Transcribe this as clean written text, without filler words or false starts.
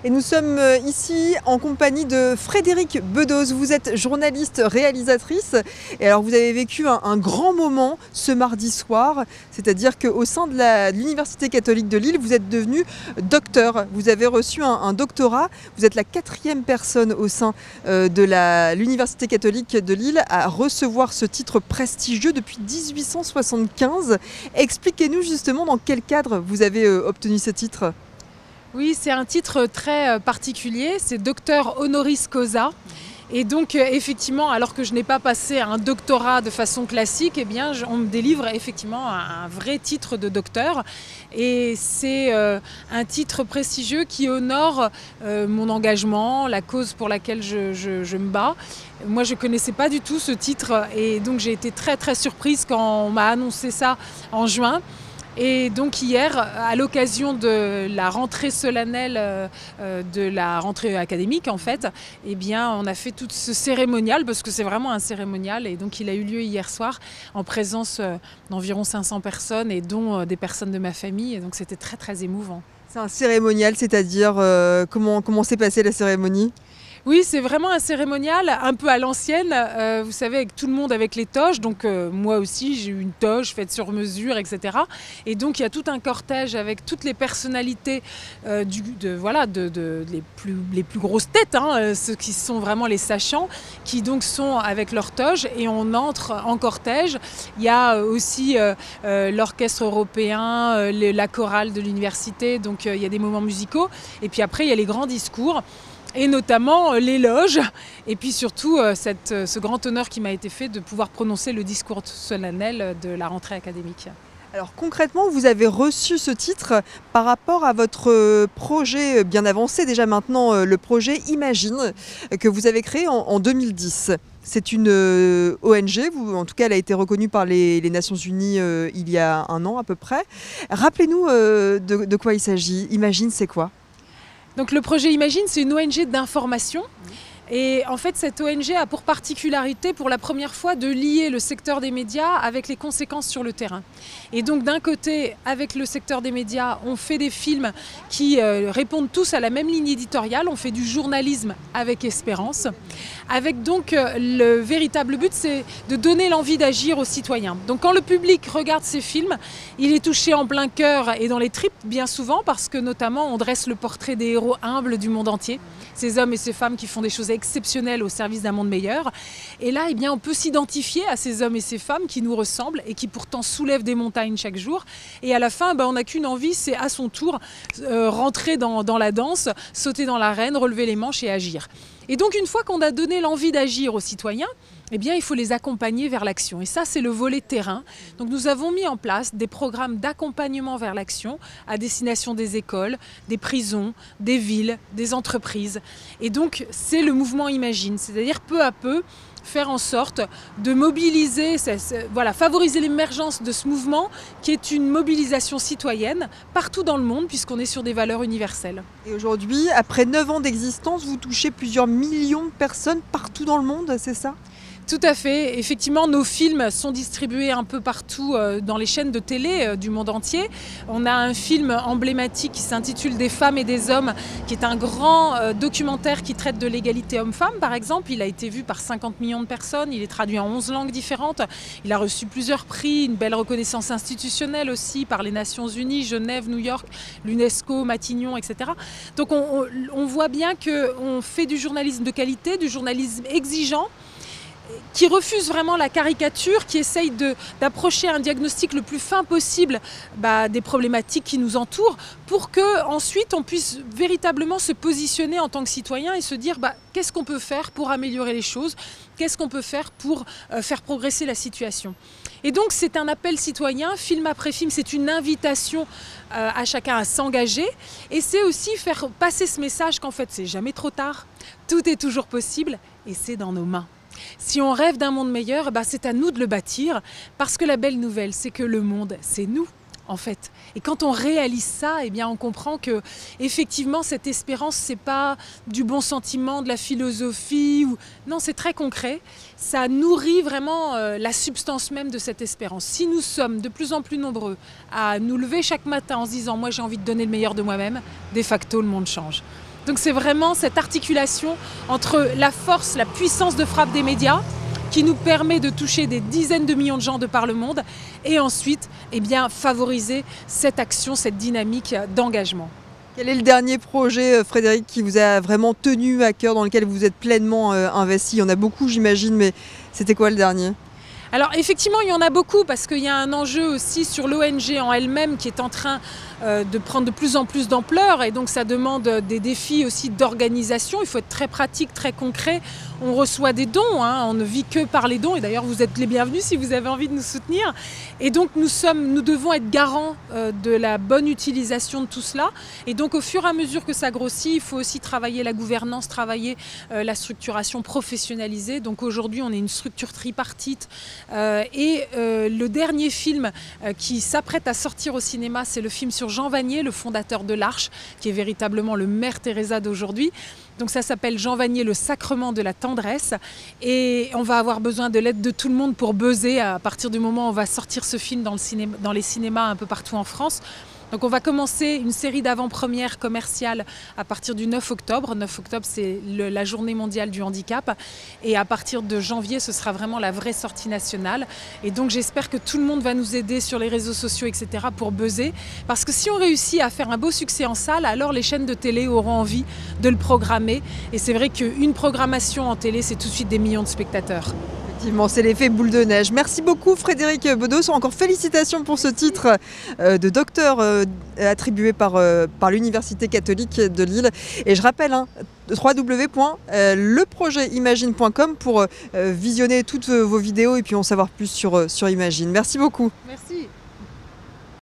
Et nous sommes ici en compagnie de Frédérique Bedos. Vous êtes journaliste, réalisatrice. Et alors vous avez vécu un grand moment ce mardi soir. C'est-à-dire qu'au sein de l'Université catholique de Lille, vous êtes devenu docteur. Vous avez reçu un doctorat. Vous êtes la 4e personne au sein de l'Université catholique de Lille à recevoir ce titre prestigieux depuis 1875. Expliquez-nous justement dans quel cadre vous avez obtenu ce titre. Oui, c'est un titre très particulier, c'est docteur honoris causa. Et donc effectivement, alors que je n'ai pas passé un doctorat de façon classique, eh bien, on me délivre effectivement un vrai titre de docteur. Et c'est un titre prestigieux qui honore mon engagement, la cause pour laquelle je me bats. Moi, je ne connaissais pas du tout ce titre et donc j'ai été très très surprise quand on m'a annoncé ça en juin. Et donc hier, à l'occasion de la rentrée solennelle, de la rentrée académique en fait, eh bien, on a fait tout ce cérémonial, parce que c'est vraiment un cérémonial, et donc il a eu lieu hier soir en présence d'environ 500 personnes, et dont des personnes de ma famille, et donc c'était très très émouvant. C'est un cérémonial, c'est-à-dire comment s'est passée la cérémonie ? Oui, c'est vraiment un cérémonial un peu à l'ancienne, vous savez, avec tout le monde avec les toges. Donc moi aussi, j'ai eu une toge faite sur mesure, etc. Et donc il y a tout un cortège avec toutes les personnalités les plus grosses têtes, hein, ceux qui sont vraiment les sachants, qui donc sont avec leur toge, et on entre en cortège. Il y a aussi l'orchestre européen, la chorale de l'université, donc il y a des moments musicaux. Et puis après, il y a les grands discours. Et notamment l'éloge, et puis surtout ce grand honneur qui m'a été fait de pouvoir prononcer le discours solennel de la rentrée académique. Alors concrètement, vous avez reçu ce titre par rapport à votre projet bien avancé déjà maintenant, le projet Imagine, que vous avez créé en 2010. C'est une ONG, en tout cas elle a été reconnue par les Nations Unies il y a un an à peu près. Rappelez-nous de quoi il s'agit. Imagine, c'est quoi ? Donc le projet Imagine, c'est une ONG d'information. Et en fait, cette ONG a pour particularité, pour la première fois, de lier le secteur des médias avec les conséquences sur le terrain. Et donc, d'un côté, avec le secteur des médias, on fait des films qui répondent tous à la même ligne éditoriale. On fait du journalisme avec espérance. Avec donc, le véritable but, c'est de donner l'envie d'agir aux citoyens. Donc, quand le public regarde ces films, il est touché en plein cœur et dans les tripes, bien souvent, parce que notamment, on dresse le portrait des héros humbles du monde entier. Ces hommes et ces femmes qui font des choses exceptionnelles au service d'un monde meilleur. Et là, eh bien, on peut s'identifier à ces hommes et ces femmes qui nous ressemblent et qui pourtant soulèvent des montagnes chaque jour. Et à la fin, on n'a qu'une envie, c'est à son tour rentrer dans la danse, sauter dans l'arène, relever les manches et agir. Et donc, une fois qu'on a donné l'envie d'agir aux citoyens, eh bien, il faut les accompagner vers l'action. Et ça, c'est le volet terrain. Donc, nous avons mis en place des programmes d'accompagnement vers l'action à destination des écoles, des prisons, des villes, des entreprises. Et donc, c'est le mouvement Imagine. C'est-à-dire, peu à peu, faire en sorte de mobiliser, favoriser l'émergence de ce mouvement qui est une mobilisation citoyenne partout dans le monde, puisqu'on est sur des valeurs universelles. Et aujourd'hui, après 9 ans d'existence, vous touchez plusieurs millions de personnes partout dans le monde, c'est ça ? Tout à fait. Effectivement, nos films sont distribués un peu partout dans les chaînes de télé du monde entier. On a un film emblématique qui s'intitule Des femmes et des hommes, qui est un grand documentaire qui traite de l'égalité homme-femme, par exemple. Il a été vu par 50 millions de personnes. Il est traduit en 11 langues différentes. Il a reçu plusieurs prix, une belle reconnaissance institutionnelle aussi par les Nations Unies, Genève, New York, l'UNESCO, Matignon, etc. Donc on voit bien qu'on fait du journalisme de qualité, du journalisme exigeant, qui refuse vraiment la caricature, qui essaye d'approcher un diagnostic le plus fin possible des problématiques qui nous entourent, pour qu'ensuite on puisse véritablement se positionner en tant que citoyen et se dire qu'est-ce qu'on peut faire pour améliorer les choses, qu'est-ce qu'on peut faire pour faire progresser la situation. Et donc c'est un appel citoyen, film après film, c'est une invitation à chacun à s'engager, et c'est aussi faire passer ce message qu'en fait c'est jamais trop tard, tout est toujours possible et c'est dans nos mains. Si on rêve d'un monde meilleur, c'est à nous de le bâtir, parce que la belle nouvelle, c'est que le monde, c'est nous, en fait. Et quand on réalise ça, on comprend que, effectivement, cette espérance, c'est pas du bon sentiment, de la philosophie. Non, c'est très concret. Ça nourrit vraiment la substance même de cette espérance. Si nous sommes de plus en plus nombreux à nous lever chaque matin en se disant « moi, j'ai envie de donner le meilleur de moi-même », de facto, le monde change. Donc c'est vraiment cette articulation entre la force, la puissance de frappe des médias, qui nous permet de toucher des dizaines de millions de gens de par le monde, et ensuite favoriser cette action, cette dynamique d'engagement. Quel est le dernier projet, Frédéric, qui vous a vraiment tenu à cœur, dans lequel vous êtes pleinement investi? Il y en a beaucoup, j'imagine, mais c'était quoi le dernier? Alors effectivement, il y en a beaucoup parce qu'il y a un enjeu aussi sur l'ONG en elle-même qui est en train de prendre de plus en plus d'ampleur, et donc ça demande des défis aussi d'organisation. Il faut être très pratique, très concret. On reçoit des dons, on ne vit que par les dons, et d'ailleurs vous êtes les bienvenus si vous avez envie de nous soutenir. Et donc nous devons être garants de la bonne utilisation de tout cela. Et donc au fur et à mesure que ça grossit, il faut aussi travailler la gouvernance, travailler la structuration professionnalisée. Donc aujourd'hui on est une structure tripartite. Le dernier film qui s'apprête à sortir au cinéma, c'est le film sur Jean Vanier, le fondateur de l'Arche, qui est véritablement le Mère Teresa d'aujourd'hui. Donc ça s'appelle Jean Vanier, le sacrement de la tendresse. Et on va avoir besoin de l'aide de tout le monde pour buzzer à partir du moment où on va sortir ce film dans les cinémas un peu partout en France. Donc on va commencer une série d'avant-premières commerciales à partir du 9 octobre. 9 octobre, c'est la journée mondiale du handicap. Et à partir de janvier, ce sera vraiment la vraie sortie nationale. Et donc j'espère que tout le monde va nous aider sur les réseaux sociaux, etc. pour buzzer. Parce que si on réussit à faire un beau succès en salle, alors les chaînes de télé auront envie de le programmer. Et c'est vrai qu'une programmation en télé, c'est tout de suite des millions de spectateurs. Effectivement, c'est l'effet boule de neige. Merci beaucoup Frédéric Bedos. Encore félicitations pour ce titre de docteur attribué par l'Université catholique de Lille. Et je rappelle, www.leprojetimagine.com pour visionner toutes vos vidéos et puis en savoir plus sur Imagine. Merci beaucoup. Merci.